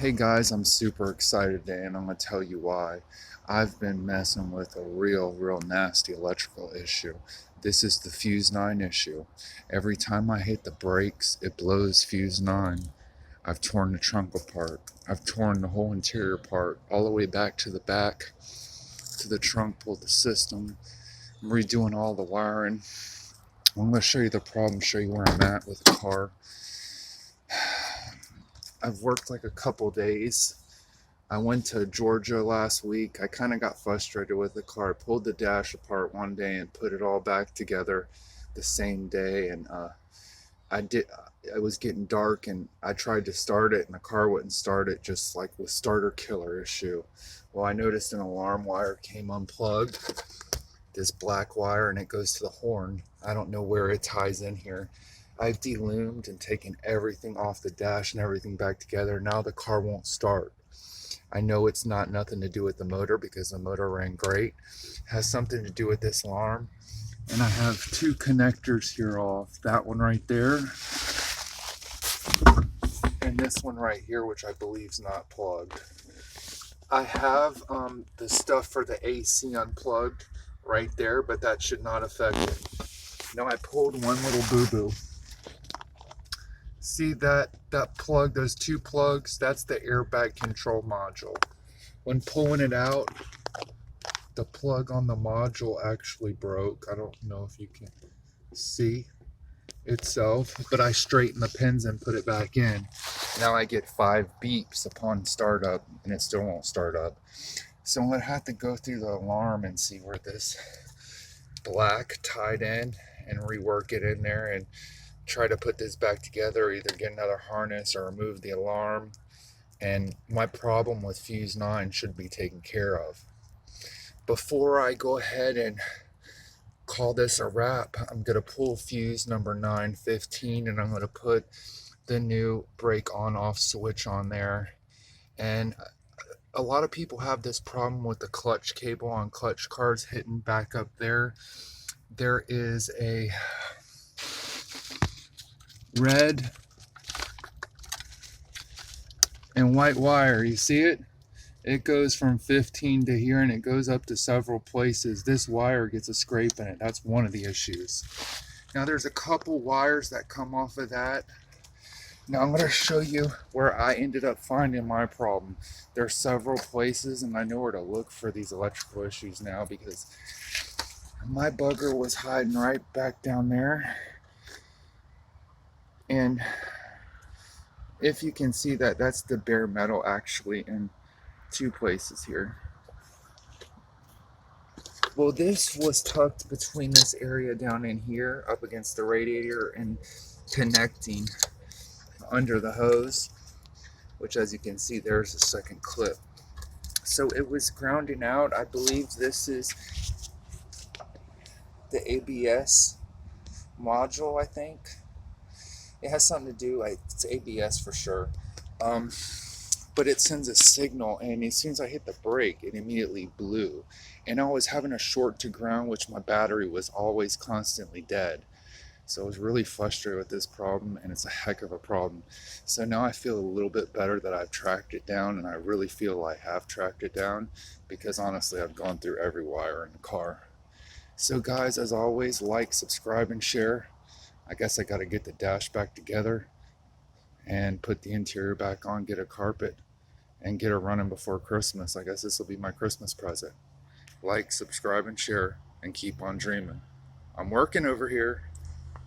Hey guys, I'm super excited today and I'm going to tell you why. I've been messing with a real nasty electrical issue. This is the Fuze 9 issue. Every time I hit the brakes, it blows Fuze 9. I've torn the trunk apart. I've torn the whole interior apart, all the way back to the trunk, pulled the system. I'm redoing all the wiring. I'm going to show you the problem, show you where I'm at with the car. I've worked like a couple days. I went to Georgia last week. I kind of got frustrated with the car. I pulled the dash apart one day and put it all back together the same day. And it was getting dark and I tried to start it and the car wouldn't start it, just like with starter killer issue. Well, I noticed an alarm wire came unplugged, this black wire, and it goes to the horn. I don't know where it ties in here. I've deloomed and taken everything off the dash and everything back together. Now the car won't start. I know it's nothing to do with the motor because the motor ran great. It has something to do with this alarm. And I have two connectors here off. That one right there. And this one right here, which I believe is not plugged. I have the stuff for the AC unplugged right there, but that should not affect it. Now I pulled one little boo-boo. See that plug, those two plugs, that's the airbag control module. When pulling it out, the plug on the module actually broke. I don't know if you can see itself, but I straightened the pins and put it back in. Now I get 5 beeps upon startup and it still won't start up. So I'm gonna have to go through the alarm and see where this black tied in and rework it in there and try to put this back together, either get another harness or remove the alarm. And my problem with Fuze 9 should be taken care of. Before I go ahead and call this a wrap, I'm going to pull fuse number 915 and I'm going to put the new brake on off switch on there. And a lot of people have this problem with the clutch cable on clutch cars hitting back up there. There is a red and white wire. You see it? It goes from 15 to here and it goes up to several places. This wire gets a scrape in it. That's one of the issues. Now there's a couple wires that come off of that. Now I'm going to show you where I ended up finding my problem. There's several places and I know where to look for these electrical issues now because my bugger was hiding right back down there. And if you can see that, that's the bare metal actually in 2 places here. Well, this was tucked between this area down in here up against the radiator and connecting under the hose, which as you can see there's a second clip. So it was grounding out. I believe this is the ABS module, I think. It has something to do, it's ABS for sure. But it sends a signal, and as soon as I hit the brake, it immediately blew. And I was having a short to ground, which my battery was always constantly dead. So I was really frustrated with this problem, and it's a heck of a problem. So now I feel a little bit better that I've tracked it down, and I really feel I have tracked it down, because honestly, I've gone through every wire in the car. So guys, as always, like, subscribe, and share. I guess I got to get the dash back together and put the interior back on, get a carpet, and get it running before Christmas. I guess this will be my Christmas present. Like, subscribe, and share, and keep on dreaming. I'm working over here.